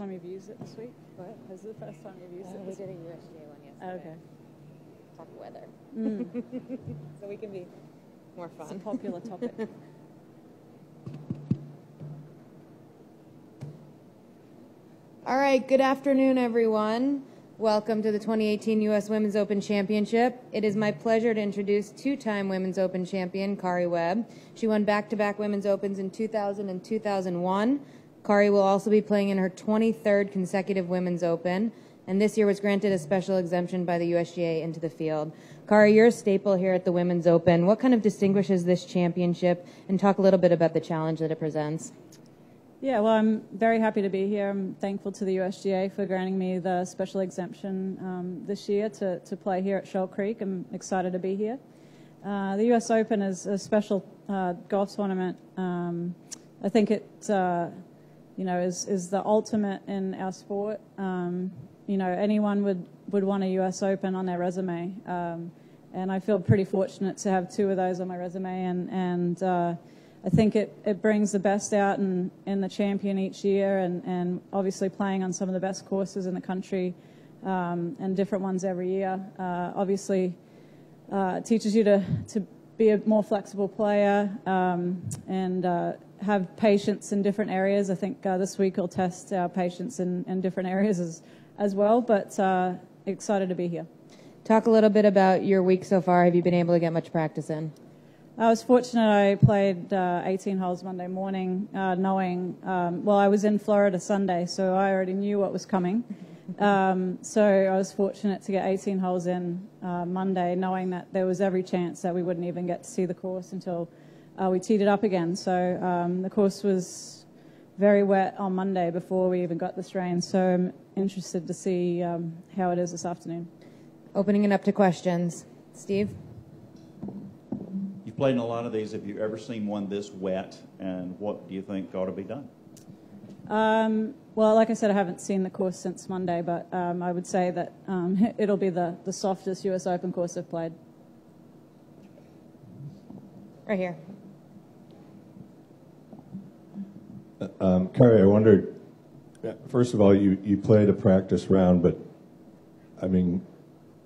time you've used it this week? What? Is it the first time you've used it? We did a USGA one yesterday. Okay. Talk weather. Mm. So we can be more fun. It's a popular topic. All right, good afternoon, everyone. Welcome to the 2018 U.S. Women's Open Championship. It is my pleasure to introduce two-time Women's Open champion, Karrie Webb. She won back-to-back Women's Opens in 2000 and 2001. Karrie will also be playing in her 23rd consecutive Women's Open, and this year was granted a special exemption by the USGA into the field. Karrie, you're a staple here at the Women's Open. What kind of distinguishes this championship? And talk a little bit about the challenge that it presents. Yeah, well, I'm very happy to be here. I'm thankful to the USGA for granting me the special exemption this year to play here at Shoal Creek. I'm excited to be here. The US Open is a special golf tournament. I think it, is the ultimate in our sport. Anyone would want a US Open on their resume, and I feel pretty fortunate to have two of those on my resume, and I think it brings the best out in the champion each year, and obviously playing on some of the best courses in the country and different ones every year. Obviously, it teaches you to be a more flexible player and have patience in different areas. I think this week will test our patience in different areas as well, but excited to be here. Talk a little bit about your week so far. Have you been able to get much practice in? I was fortunate. I played 18 holes Monday morning, knowing, I was in Florida Sunday, so I already knew what was coming. So I was fortunate to get 18 holes in Monday, knowing that there was every chance that we wouldn't even get to see the course until we teed it up again. So the course was very wet on Monday before we even got this rain, so I'm interested to see how it is this afternoon. Opening it up to questions. Steve? You've played in a lot of these. Have you ever seen one this wet, and what do you think ought to be done? Well, like I said, I haven't seen the course since Monday, but I would say that it'll be the softest US Open course I've played. Right here. Karrie, I wondered, first of all, you played a practice round, but, I mean,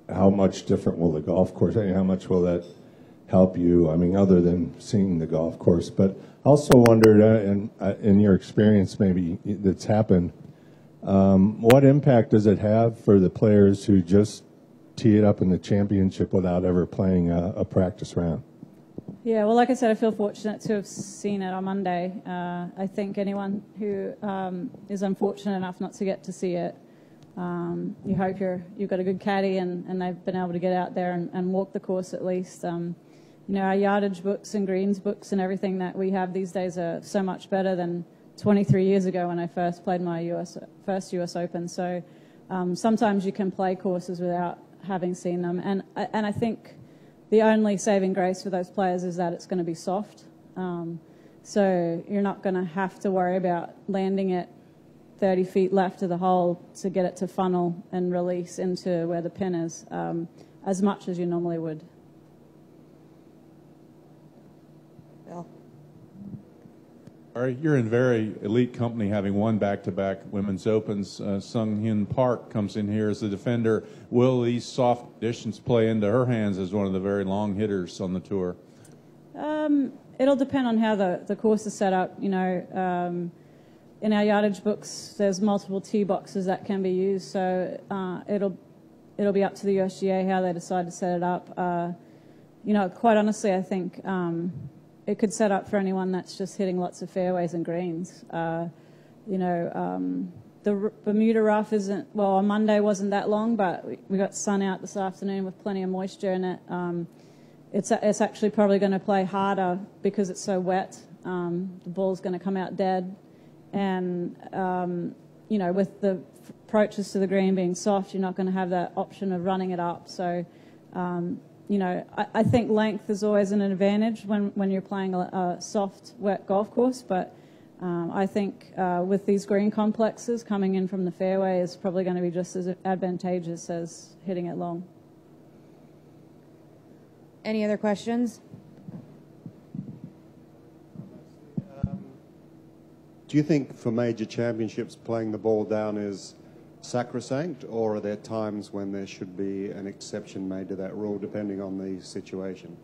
how much different will the golf course, how much will that help you, I mean, other than seeing the golf course? But also wondered, in your experience maybe that's happened, what impact does it have for the players who just tee it up in the championship without ever playing a practice round? Yeah, well, like I said, I feel fortunate to have seen it on Monday. I think anyone who is unfortunate enough not to get to see it, you hope you've got a good caddy and they've been able to get out there and walk the course at least. Our yardage books and greens books and everything that we have these days are so much better than 23 years ago when I first played my first US Open. So sometimes you can play courses without having seen them. And I think the only saving grace for those players is that it's going to be soft. So you're not going to have to worry about landing it 30 feet left of the hole to get it to funnel and release into where the pin is as much as you normally would. Bill? Karrie, you're in very elite company, having won back-to-back Women's Opens. Sung Hyun Park comes in here as the defender. Will these soft conditions play into her hands as one of the very long hitters on the tour? It'll depend on how the course is set up. In our yardage books, there's multiple tee boxes that can be used, so it'll be up to the USGA how they decide to set it up. Quite honestly, I think it could set up for anyone that's just hitting lots of fairways and greens. The Bermuda rough on Monday wasn't that long, but we got sun out this afternoon with plenty of moisture in it. It's actually probably going to play harder because it's so wet. The ball's going to come out dead. And, with the approaches to the green being soft, you're not going to have that option of running it up. So, I think length is always an advantage when you're playing a soft, wet golf course. But I think with these green complexes coming in from the fairway is probably going to be just as advantageous as hitting it long. Any other questions? Do you think for major championships playing the ball down is sacrosanct, or are there times when there should be an exception made to that rule depending on the situation?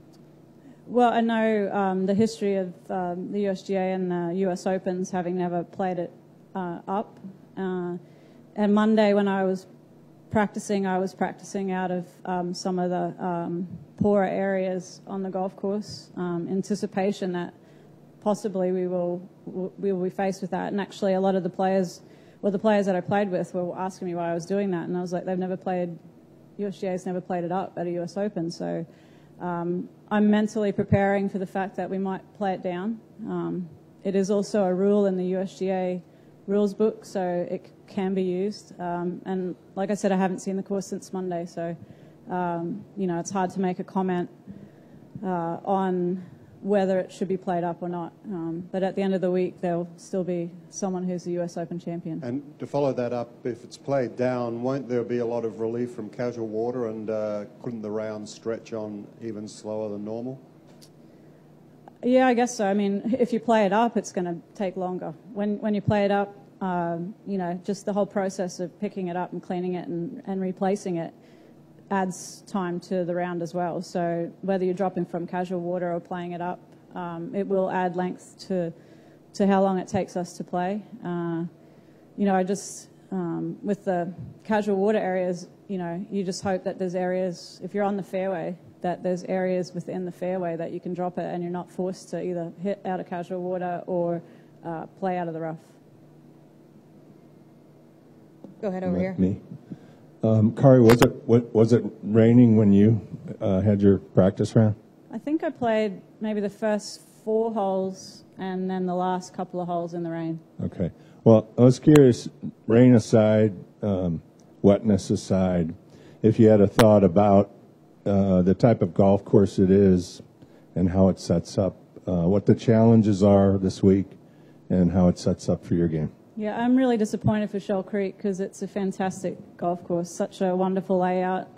Well, I know the history of the USGA and the US Opens having never played it up. And Monday when I was practicing out of some of the poorer areas on the golf course, anticipation that possibly we will be faced with that. And actually a lot of the players that I played with were asking me why I was doing that, and I was like, USGA's never played it up at a US Open, so I'm mentally preparing for the fact that we might play it down. It is also a rule in the USGA rules book, so it can be used. And like I said, I haven't seen the course since Monday, so it's hard to make a comment on whether it should be played up or not. But at the end of the week, there'll still be someone who's the US Open champion. And to follow that up, if it's played down, won't there be a lot of relief from casual water, and couldn't the round stretch on even slower than normal? Yeah, I guess so. I mean, if you play it up, it's going to take longer. When you play it up, just the whole process of picking it up and cleaning it and replacing it adds time to the round as well. So whether you're dropping from casual water or playing it up, it will add length to how long it takes us to play. With the casual water areas, you just hope that there's areas, if you're on the fairway, that there's areas within the fairway that you can drop it and you're not forced to either hit out of casual water or play out of the rough. Go ahead over here. Me. Karrie, was it raining when you had your practice round? I think I played maybe the first 4 holes and then the last couple of holes in the rain. Okay. Well, I was curious, rain aside, wetness aside, if you had a thought about the type of golf course it is and how it sets up, what the challenges are this week and how it sets up for your game. Yeah, I'm really disappointed for Shoal Creek because it's a fantastic golf course, such a wonderful layout,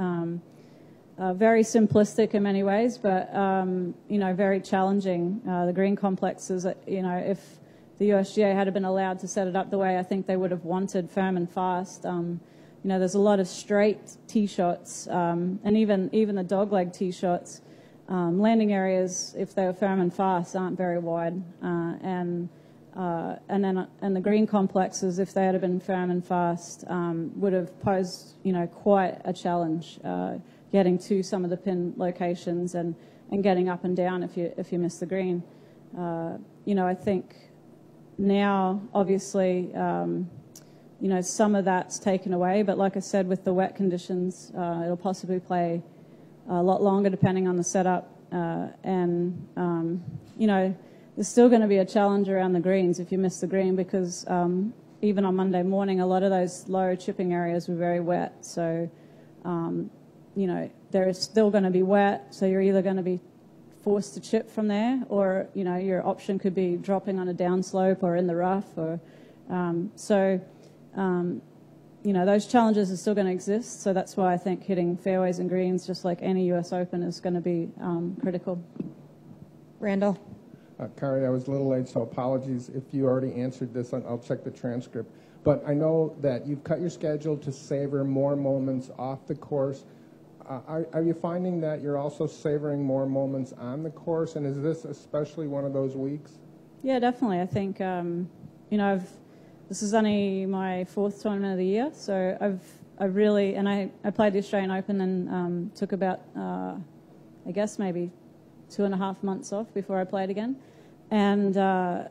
very simplistic in many ways, but, very challenging. The green complexes, if the USGA had been allowed to set it up the way I think they would have wanted, firm and fast, there's a lot of straight tee shots, and even the dogleg tee shots. Landing areas, if they were firm and fast, aren't very wide, and the green complexes, if they had been firm and fast, would have posed, quite a challenge getting to some of the pin locations and getting up and down if you miss the green. I think now, obviously, some of that's taken away, but like I said, with the wet conditions, it'll possibly play a lot longer depending on the setup, there's still going to be a challenge around the greens if you miss the green because even on Monday morning, a lot of those low chipping areas were very wet. So, there is still going to be wet. So you're either going to be forced to chip from there or, your option could be dropping on a downslope or in the rough. Or those challenges are still going to exist. So that's why I think hitting fairways and greens, just like any US Open, is going to be critical. Randall. Karrie, I was a little late, so apologies if you already answered this. I'll check the transcript. But I know that you've cut your schedule to savor more moments off the course. Are you finding that you're also savoring more moments on the course? And is this especially one of those weeks? Yeah, definitely. I think, this is only my 4th tournament of the year. So I've really, and I played the Australian Open and took about, I guess maybe 2.5 months off before I played again. And I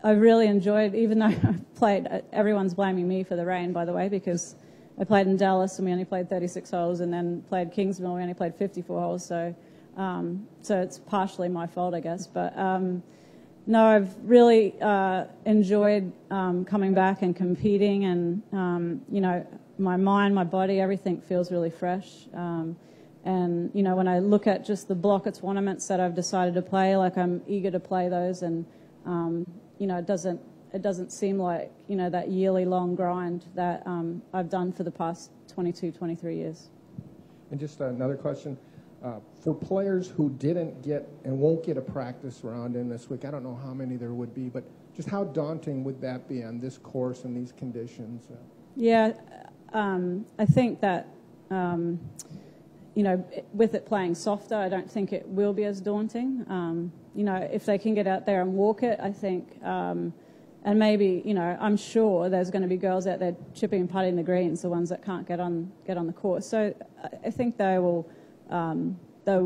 really enjoyed, even though I played, everyone's blaming me for the rain, by the way, because I played in Dallas and we only played 36 holes, and then played Kingsmill, we only played 54 holes. So it's partially my fault, I guess. But no, I've really enjoyed coming back and competing, and my mind, my body, everything feels really fresh. And, when I look at just the block of tournaments that I've decided to play, like I'm eager to play those, and, it doesn't seem like, that yearly long grind that I've done for the past 22, 23 years. And just another question. For players who didn't get and won't get a practice round in this week, I don't know how many there would be, but Just how daunting would that be on this course and these conditions? Yeah, I think that, you know, with it playing softer, I don't think it will be as daunting. You know, if they can get out there and walk it, I think, and maybe, you know, I'm sure there's going to be girls out there chipping and putting the greens, the ones that can't get on the course. So I think they'll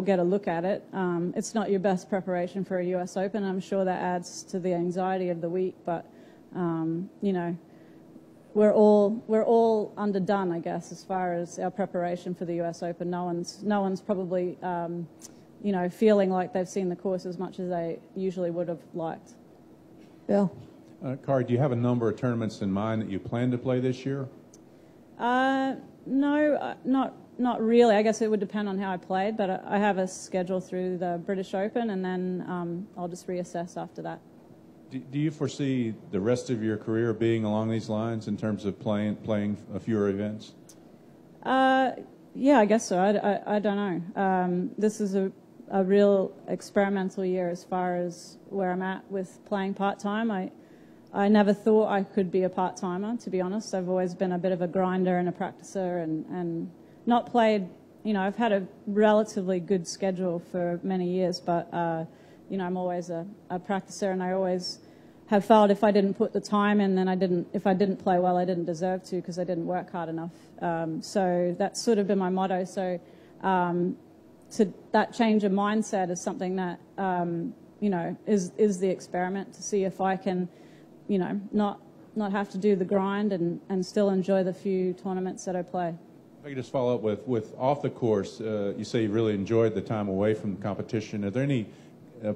get a look at it. It's not your best preparation for a US Open. I'm sure that adds to the anxiety of the week, but you know, we're all underdone, I guess, as far as our preparation for the US Open. No one's probably you know, feeling like they've seen the course as much as they usually would have liked. Bill? Karrie, do you have a number of tournaments in mind that you plan to play this year? No, not really. I guess it would depend on how I played, but I have a schedule through the British Open, and then I'll just reassess after that. Do you foresee the rest of your career being along these lines in terms of playing fewer events? Yeah, I guess so. I don't know. This is a real experimental year as far as where I'm at with playing part-time. I never thought I could be a part-timer, to be honest. I've always been a bit of a grinder and a practicer and not played, you know, I've had a relatively good schedule for many years, but, you know, I'm always a practicer, and I always have felt if I didn't put the time in, then if I didn't play well, I didn't deserve to because I didn't work hard enough. So that's sort of been my motto. So that change of mindset is something that, you know, is the experiment to see if I can, you know, not have to do the grind and still enjoy the few tournaments that I play. If I could just follow up with off the course, you say you really enjoyed the time away from the competition. Are there any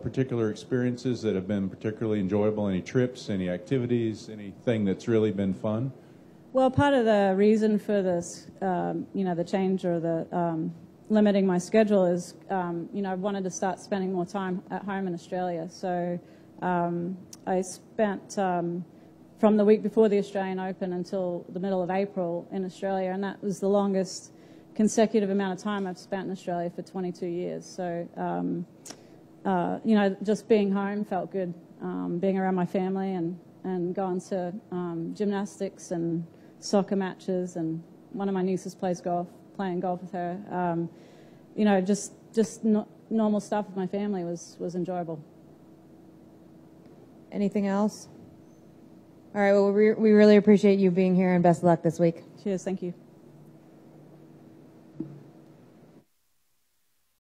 particular experiences that have been particularly enjoyable? Any trips, any activities, anything that's really been fun? Well, part of the reason for this, you know, the change or the limiting my schedule is, you know, I wanted to start spending more time at home in Australia. So I spent from the week before the Australian Open until the middle of April in Australia, and that was the longest consecutive amount of time I've spent in Australia for 22 years. So, you know, just being home felt good, being around my family and going to gymnastics and soccer matches, and one of my nieces plays golf, playing golf with her. You know, just normal stuff with my family was enjoyable. Anything else? All right, well, we really appreciate you being here, and best of luck this week. Cheers, thank you.